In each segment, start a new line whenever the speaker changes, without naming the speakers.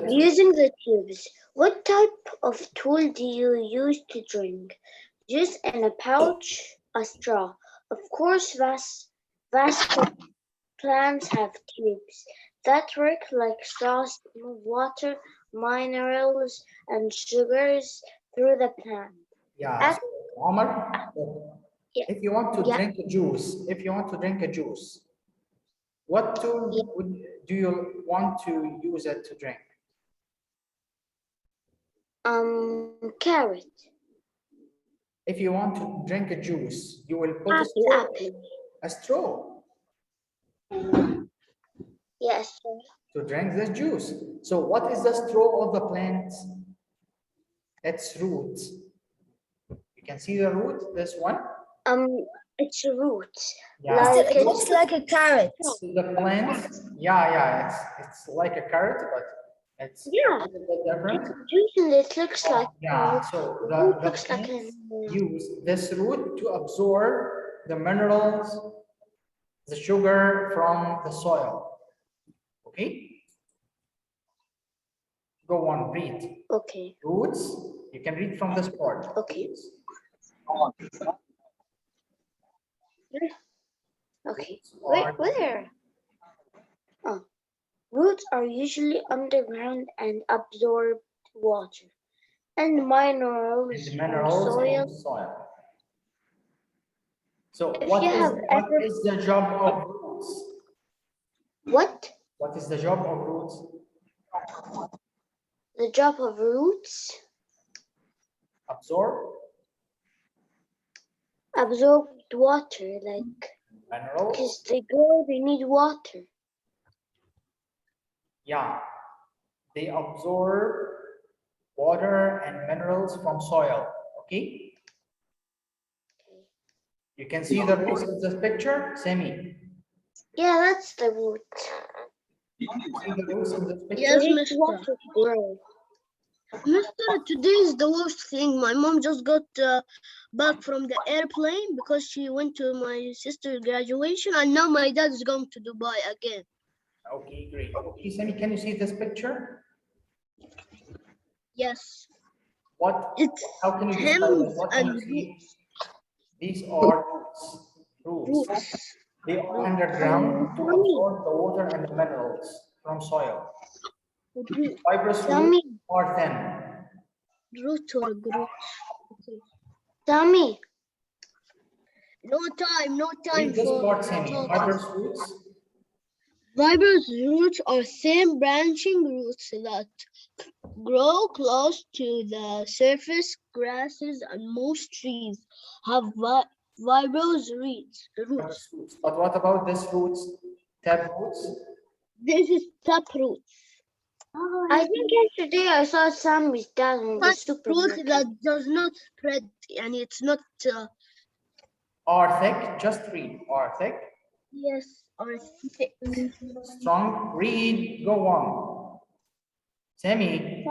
Using the tubes. What type of tool do you use to drink? Juice in a pouch, a straw. Of course, vast plants have tubes that work like straws to move water, minerals, and sugars through the plant.
Yeah, so, Omar,
Yeah.
if you want to
Yeah.
drink a juice, what tool do you want to use it to drink?
Carrot.
If you want to drink a juice, you will put
Apple.
a straw
Yes, sir.
to drink this juice. So what is the straw of the plant? Its roots. You can see the root, this one.
It's roots.
Yeah.
Like
It looks like a carrot.
So the plant, yeah, it's like a carrot, but it's a little bit different.
Juice and it looks like
Yeah, so the
looks like
plants use this root to absorb the minerals, the sugar from the soil. Okay? Go on, read.
Okay.
Roots, you can read from this part.
Okay. Okay. Wait, where? Oh. Roots are usually underground and absorb water and minerals from
soil. So
If
what
you have ever-
is the job of roots?
What?
What is the job of roots?
The job of roots?
Absorb
water, like
minerals.
because they grow, they need water.
Yeah, they absorb water and minerals from soil. Okay. You can see the roots in this picture, Semi.
Yeah, that's the root.
You see the roots in this picture?
Yes,
They need
Mister.
water to grow.
Mister, today is the worst thing. My mom just got back from the airplane because she went to my sister's graduation, and now my dad is going to Dubai again.
Okay, great. Okay, Semi, can you see this picture?
Yes.
What?
It's
How can you describe it? What can you
and
see? These are roots. They are underground to absorb the water and the minerals from soil. Fibrous roots are thin.
Root or root.
Tommy.
No time
Read this
for
part, Semi.
talking.
Fibrous roots.
Fibrous roots are thin branching roots that grow close to the surface. Grasses and most trees have fibrous roots.
But what about this roots? Tap roots?
This is taproot.
I think yesterday I saw some with that in the
Root
supermarket.
that does not spread, and it's not.
Are thick. Just read. Are thick.
Yes, or thick.
Strong. Read. Go on. Semi.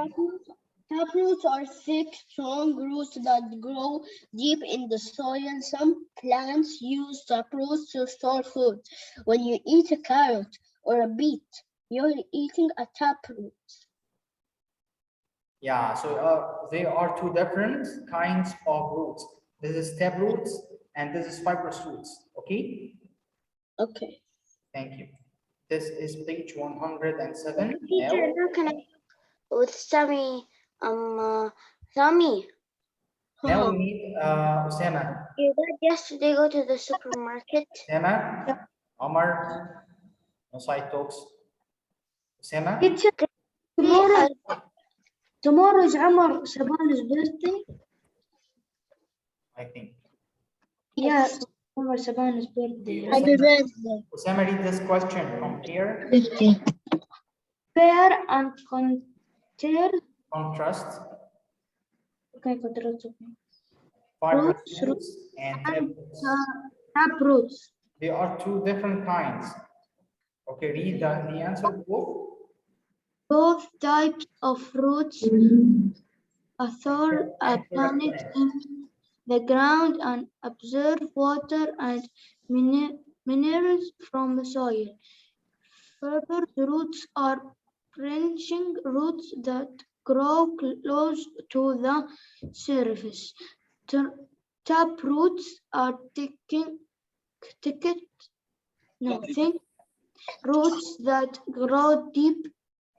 Taproots are thick, strong roots that grow deep in the soil. Some plants use taproots to store food. When you eat a carrot or a beet, you're eating a taproot.
Yeah, so there are two different kinds of roots. This is tap roots and this is fibrous roots. Okay?
Okay.
Thank you. This is page 107.
Teacher, how can I with Sammy? Sammy.
Now we need Osama.
Your dad yesterday go to the supermarket.
Osama, Omar, no side talks. Osama.
Tomorrow is Omar Saban's birthday.
I think.
Yes, Omar Saban's birthday.
Happy birthday.
Osama, read this question from here.
Pair and
Contrast.
Okay, contrast.
Fibrous roots and
Taproots.
They are two different kinds. Okay, read the answer.
Both types of roots author a planet in the ground and absorb water and minerals from the soil. Fibrous roots are branching roots that grow close to the surface. Tap roots are thick roots that grow deep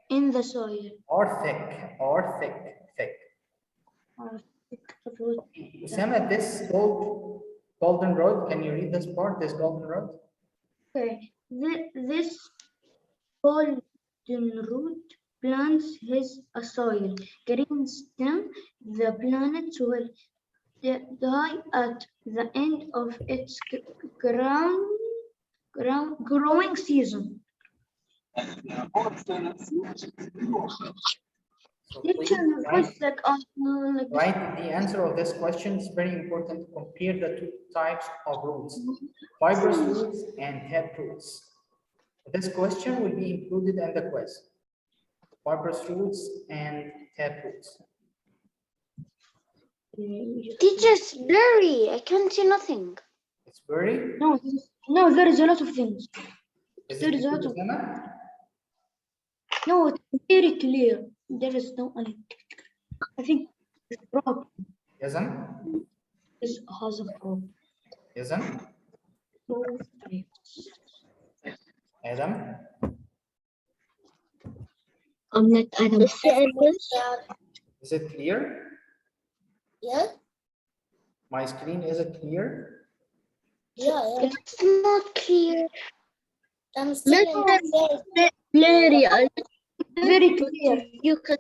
in the soil.
Or thick. Usama, this golden rod, can you read this part, this golden rod?
Okay. This golden root plants a soil. Green stem. The plant will die at the end of its growing season.
So please
Like
write the answer of this question. Is very important to compare the two types of roots, fibrous roots and tap roots. This question will be included in the quiz. Fibrous roots and tap roots.
Teacher's blurry. I can't see nothing.
It's very.
No, there is a lot of things.
Is
There
it
is a lot of.
Usama?
No, it's very clear. There is no. I think it's problem.
Yazan?
This has a problem.
Yazan? Adam?
I'm not Adam.
Is it clear?
Yeah.
My screen, is it clear?
Yeah.
It's not clear.
I'm still
Blurry. Very clear.
You could.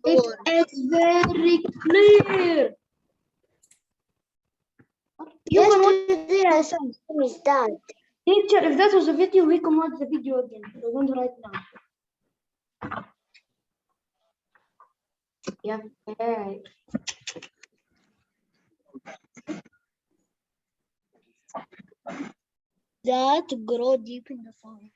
It's very clear. You can watch.
Yesterday I saw his dad.
Teacher, if that was a video, we can watch the video again. We're going to right now. Yeah. Okay.
That grow deep in the soil.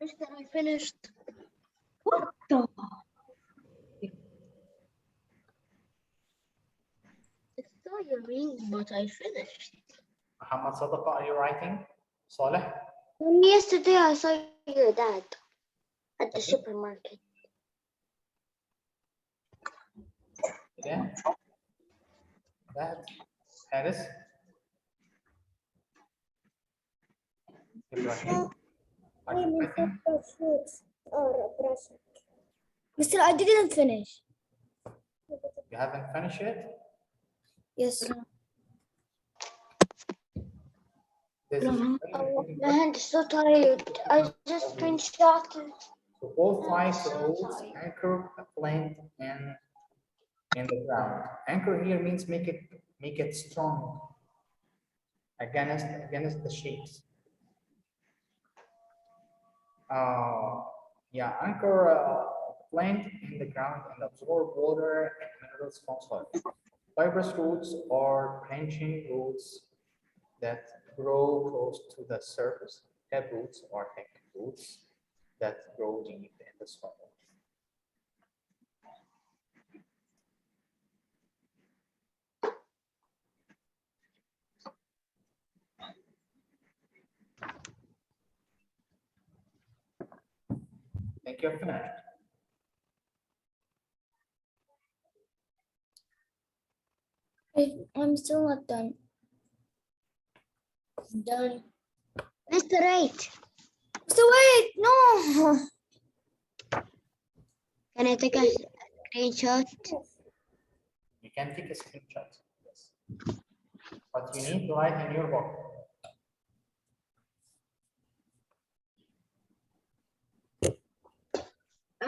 Mister, I finished.
What the?
It's tiring, but I finished.
Muhammad Sadaqa, are you writing? Saleh?
Yesterday I saw your dad at the supermarket.
Yeah. That. Harris? Ibrahim? Are you writing?
Mister, I didn't finish.
You haven't finished yet?
Yes.
This is very
Oh,
important.
my hand is so tired. I just been shocked.
So both types of roots anchor a plant in the ground. Anchor here means make it strong against the shapes. Yeah, anchor a plant in the ground and absorb water and minerals from soil. Fibrous roots are branching roots that grow close to the surface. Tap roots are thick roots that grow deep in the soil. Think you're finished.
I'm still not done. Done.
Mr. Right.
So wait, no.
Can I take a screenshot?
You can take a screenshot. Yes. But you need to write in your book.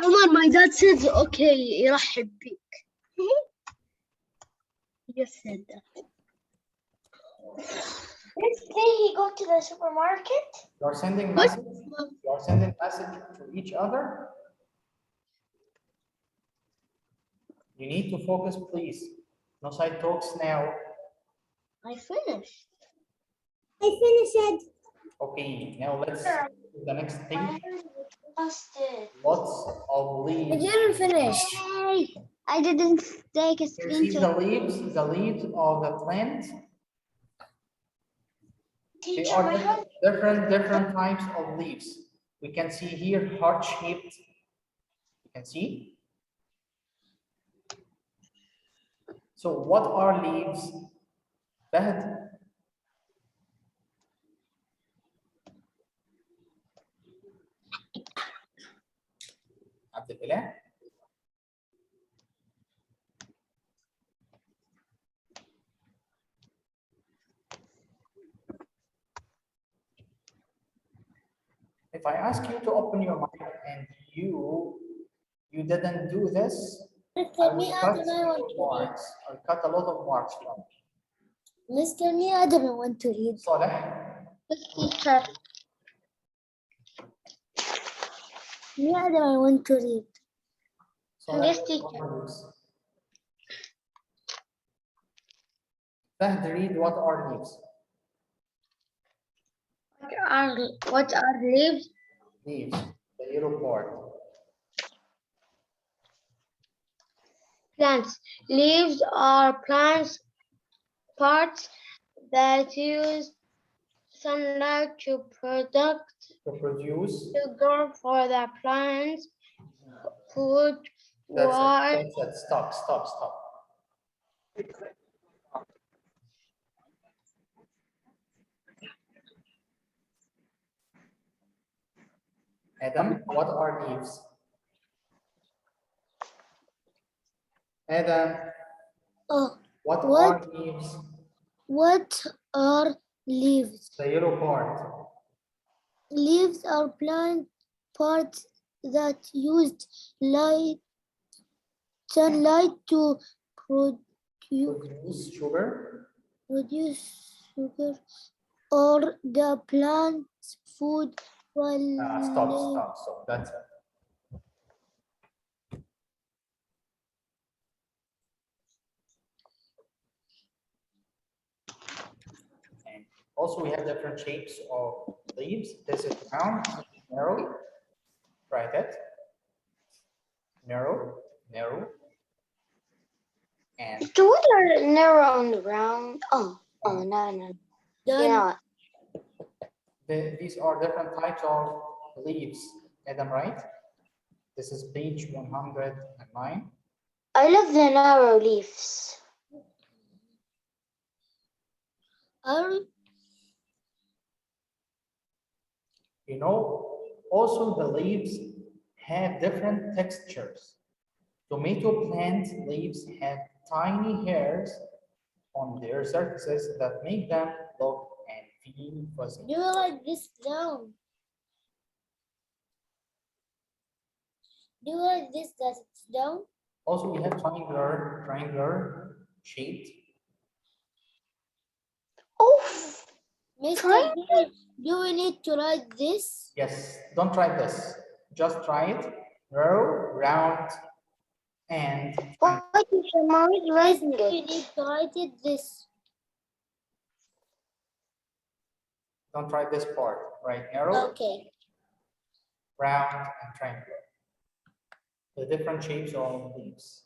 Omar, my dad says okay, يرحب بيك. He just said that.
Did he go to the supermarket?
You are sending message. You are sending message to each other. You need to focus, please. No side talks now.
I finished.
Okay, now let's do the next thing.
Lost it.
Lots of
I
leaves.
didn't finish.
Hey,
Sorry, I didn't take a
You see
screenshot.
the leaves of the plant. They
Teacher,
are
my hand.
different types of leaves. We can see here heart-shaped. You can see. So what are leaves? Fahd? عبد الإله? If I ask you to open your mic and you didn't do this, I will cut marks. I'll cut a lot of marks from you.
Mr. Me, I don't want to read.
Saleh?
Teacher.
Me, I don't want to read.
Saleh,
Yes,
what
teacher.
are leaves? Fahd, read what are leaves?
What are leaves?
Leaves, the yellow part.
Plants. Leaves are plants parts that use sunlight to
To produce.
sugar for the plants, food,
That's
water.
it. That's it. Stop. Adam, what are leaves? Adam,
Oh,
what
What?
are leaves?
what are leaves?
The yellow part.
Leaves are plant parts that used sunlight to
Produce sugar.
produce sugar or the plant's food while
Stop. That's it. And also, we have different shapes of leaves. This is round, narrow. Try that. Narrow. And
Do we are narrow and round? Oh, no.
Done.
You know what?
these are different types of leaves. Adam, right? This is page 109.
I love the narrow leaves.
Are
You know, also the leaves have different textures. Tomato plant leaves have tiny hairs on their surfaces that make them look and feel fuzzy.
do you write this down? Do you write this that it's down?
Also, we have triangular shaped.
Oh,
Mr. B, do we need to write this?
Yes, don't try this. Just try it. Narrow, round, and
why did your mom is writing
You need
it?
to write it this.
don't try this part. Right, narrow,
Okay.
round, and triangular. The different shapes of leaves.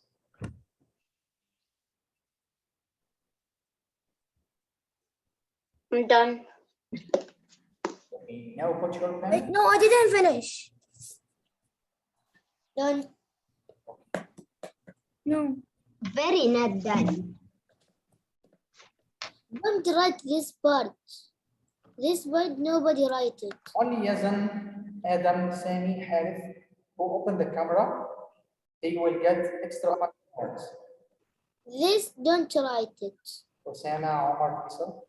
I'm done.
Okay, now put your
Wait,
pen.
no, I didn't finish. Done.
No.
Very not done. Don't write this part. This part, nobody write it.
Only Yazan, Adam, Sami, Harith, who open the camera, they will get extra marks.
This, don't write it.
Osama, Omar, Faisal.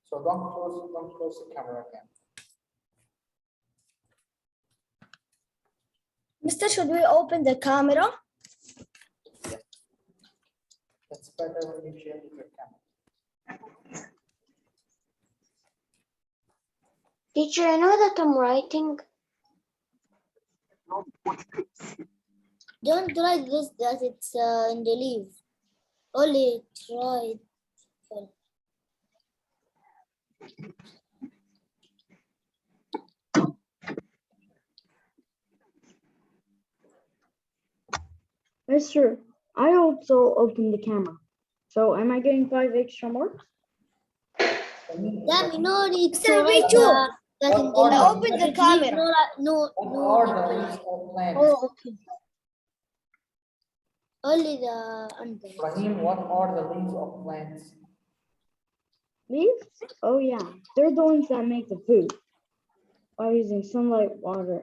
So don't close the camera again.
Mister, should we open the camera?
That's better when you share with your camera.
Teacher, I know that I'm writing.
Don't write this that it's in the leaf. Only try.
Mister, I also opened the camera. So am I getting 5 extra marks?
Damn, no need to
Sir, me
write
too.
that in
What
the
are
link.
the-
Open the camera.
What are the leaves of plants?
Oh, okay. Only the under.
Ibrahim, what are the leaves of plants?
Leaves? Oh yeah, they're the ones that make the food by using sunlight, water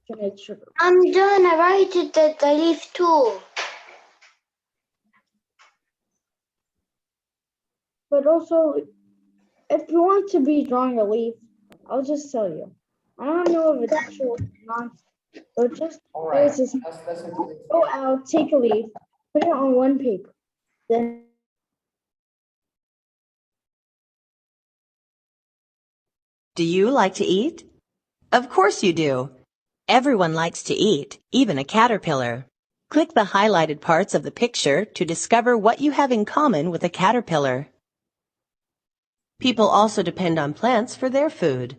to make sugar.
I'm done. I write it that I leave too.
But also, if you want to be drawing a leaf, I'll just tell you. I don't know if it's true or not, but just
All right,
there's this
let's listen to this.
go out, take a leaf, put it on one paper, then
Do you like to eat? Of course you do. Everyone likes to eat, even a caterpillar. Click the highlighted parts of the picture to discover what you have in common with a caterpillar. People also depend on plants for their food.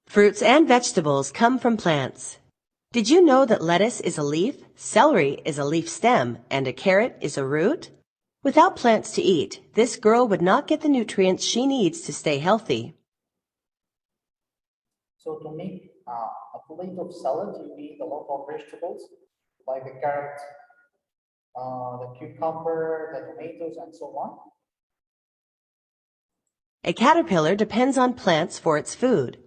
Fruits and vegetables come from plants. Did you know that lettuce is a leaf, celery is a leaf stem, and a carrot is a root? Without plants to eat, this girl would not get the nutrients she needs to stay healthy.
So to make a plate of salad, you need a lot of vegetables, like the carrot, the cucumber, the tomatoes, and so on.
A caterpillar depends on plants for its food.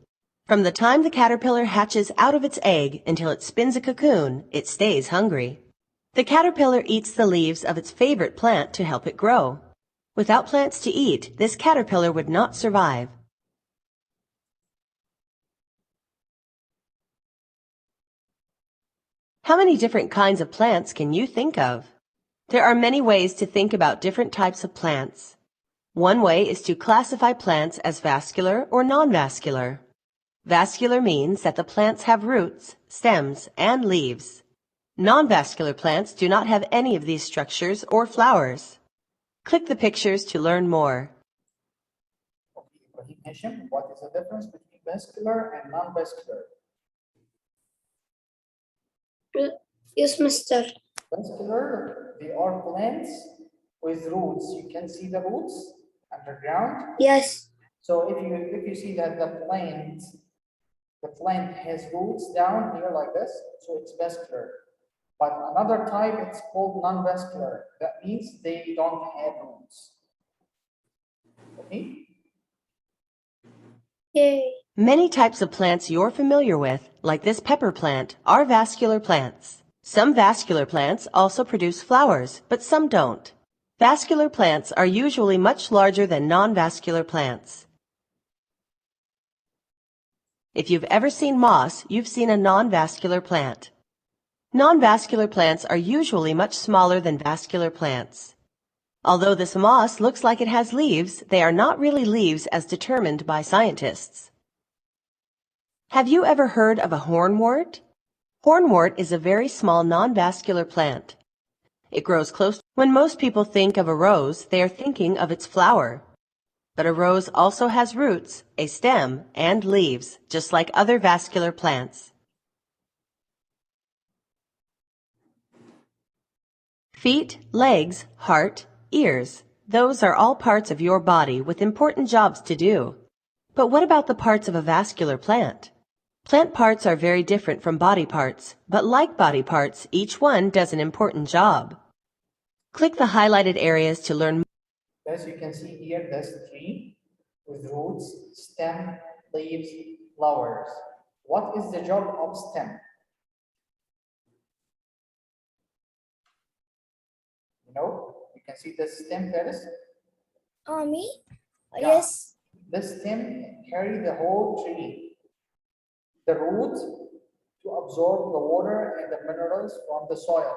From the time the caterpillar hatches out of its egg until it spins a cocoon, it stays hungry. The caterpillar eats the leaves of its favorite plant to help it grow. Without plants to eat, this caterpillar would not survive. How many different kinds of plants can you think of? There are many ways to think about different types of plants. One way is to classify plants as vascular or non-vascular. Vascular means that the plants have roots, stems, and leaves. Non-vascular plants do not have any of these structures or flowers. Click the pictures to learn more.
Okay, Ibrahim Hashim, what is the difference between vascular and non-vascular?
Yes, mister.
Vascular, they are plants with roots. You can see the roots underground.
Yes.
So if you see that the plant has roots down here like this, so it's vascular. But another type, it's called non-vascular. That means they don't have roots. Okay?
Yay.
Many types of plants you're familiar with, like this pepper plant, are vascular plants. Some vascular plants also produce flowers, but some don't. Vascular plants are usually much larger than non-vascular plants. If you've ever seen moss, you've seen a non-vascular plant. Non-vascular plants are usually much smaller than vascular plants. Although this moss looks like it has leaves, they are not really leaves as determined by scientists. Have you ever heard of a hornwort? Hornwort is a very small non-vascular plant. It grows close. When most people think of a rose, they are thinking of its flower. But a rose also has roots, a stem, and leaves, just like other vascular plants. Feet, legs, heart, ears. Those are all parts of your body with important jobs to do. But what about the parts of a vascular plant? Plant parts are very different from body parts, but like body parts, each one does an important job. Click the highlighted areas to learn more.
As you can see here, this tree with roots, stem, leaves, flowers. What is the job of stem? You know, you can see the stem first.
Me?
Yeah.
Yes.
The stem carry the whole tree. The root to absorb the water and the minerals from the soil.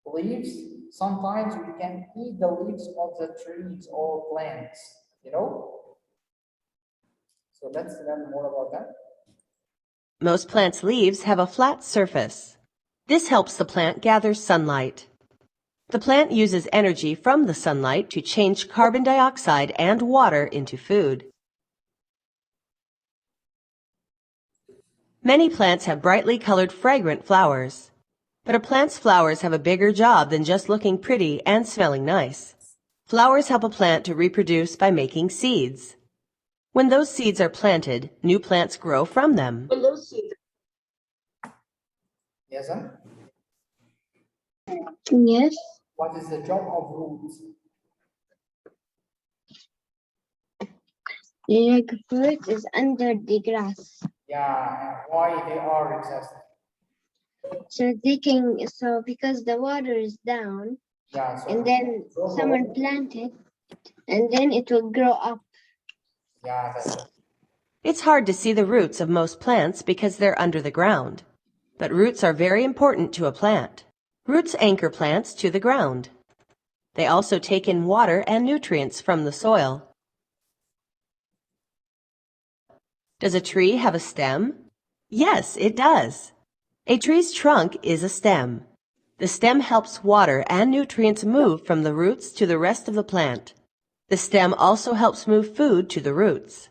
Leaves, sometimes we can eat the leaves of the trees or plants, you know? So let's learn more about that.
Most plants' leaves have a flat surface. This helps the plant gather sunlight. The plant uses energy from the sunlight to change carbon dioxide and water into food. Many plants have brightly colored fragrant flowers. But a plant's flowers have a bigger job than just looking pretty and smelling nice. Flowers help a plant to reproduce by making seeds. When those seeds are planted, new plants grow from them.
Yes, sir?
Yes.
What is the job of roots?
Like fruit is under the grass.
Yeah, and why they are exist?
So because the water is down,
Yeah, so
and then
grow
someone
more.
planted, and then it will grow up.
Yeah, that's it.
It's hard to see the roots of most plants because they're under the ground. But roots are very important to a plant. Roots anchor plants to the ground. They also take in water and nutrients from the soil. Does a tree have a stem? Yes, it does. A tree's trunk is a stem. The stem helps water and nutrients move from the roots to the rest of the plant. The stem also helps move food to the roots.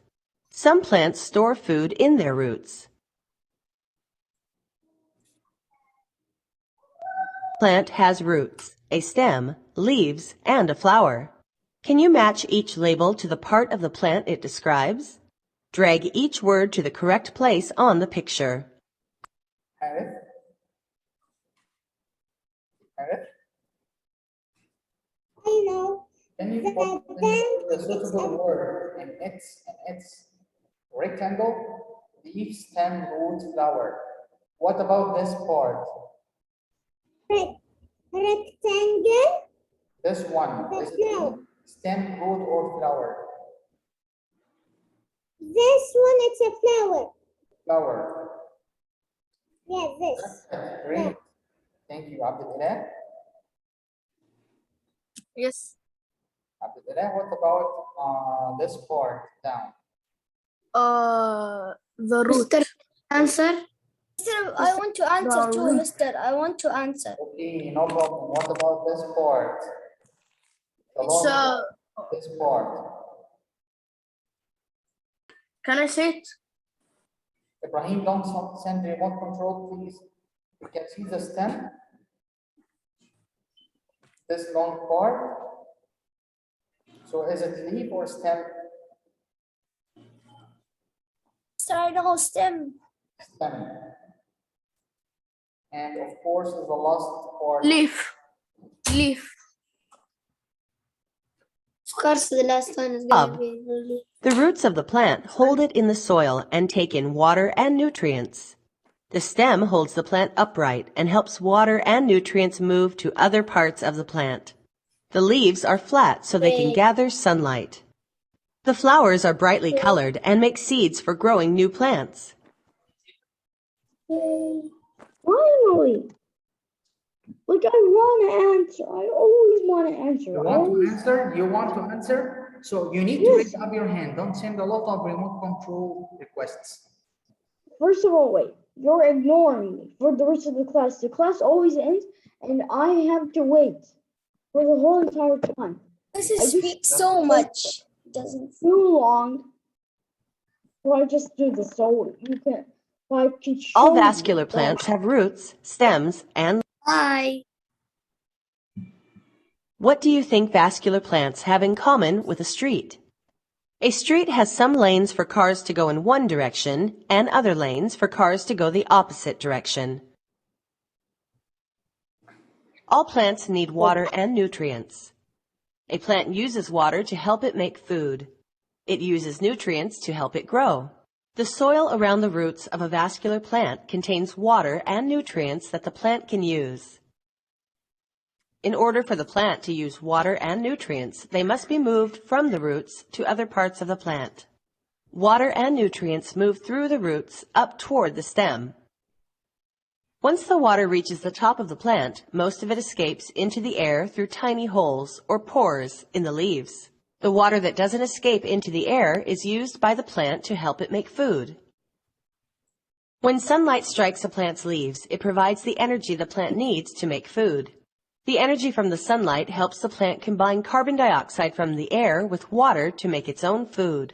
Some plants store food in their roots. Plant has roots, a stem, leaves, and a flower. Can you match each label to the part of the plant it describes? Drag each word to the correct place on the picture.
Harith? Harith?
I know.
Can you put the suitable word in its rectangle, leaf, stem, root, flower? What about this part?
Rectangle.
This one, is it leaf, stem, root, or flower?
This one is a flower.
Flower.
Yes, this.
Great. Thank you, Abdullah.
Yes.
Abdullah, what about this part down?
The root.
Mr. Answer.
Mister, I want to answer
The
too,
root.
Mister. I want to answer.
Okay, no problem. What about this part? The
It's
long part, this part.
Can I say it?
Ibrahim, don't send remote control, please. You can see the stem. This long part. So is it leaf or stem?
Mister, I know stem.
Stem. And of course, is the last part.
Leaf. Leaf.
Of course, the last one is
Up.
gonna be really.
The roots of the plant hold it in the soil and take in water and nutrients. The stem holds the plant upright and helps water and nutrients move to other parts of the plant. The leaves are flat so they can gather sunlight. The flowers are brightly colored and make seeds for growing new plants.
Finally. Like, I want to answer. I always want to answer.
You
I
want to
always-
answer? You want to answer? So you need to
Yes.
raise up your hand. Don't send a lot of remote control requests.
First of all, wait. You're ignoring me for the rest of the class. The class always ends, and I have to wait for the whole entire time.
This
I just-
speaks so much. Doesn't.
Too long. So I just do this so you can. So I can show
All
you
vascular
that-
plants have roots, stems, and
Hi.
what do you think vascular plants have in common with a street? A street has some lanes for cars to go in one direction and other lanes for cars to go the opposite direction. All plants need water and nutrients. A plant uses water to help it make food. It uses nutrients to help it grow. The soil around the roots of a vascular plant contains water and nutrients that the plant can use. In order for the plant to use water and nutrients, they must be moved from the roots to other parts of the plant. Water and nutrients move through the roots up toward the stem. Once the water reaches the top of the plant, most of it escapes into the air through tiny holes or pores in the leaves. The water that doesn't escape into the air is used by the plant to help it make food. When sunlight strikes a plant's leaves, it provides the energy the plant needs to make food. The energy from the sunlight helps the plant combine carbon dioxide from the air with water to make its own food.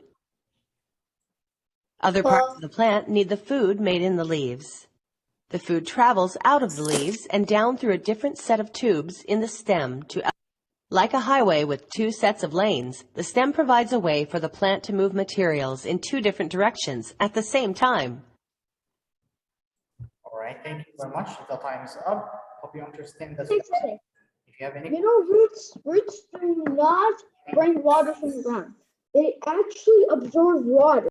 Other parts of the plant need the food made in the leaves. The food travels out of the leaves and down through a different set of tubes in the stem to. Like a highway with two sets of lanes, the stem provides a way for the plant to move materials in two different directions at the same time.
All right, thank you very much. The time is up. Hope you understand this.
Interesting.
If you have any,
You know, roots do not bring water from the ground. They actually absorb water.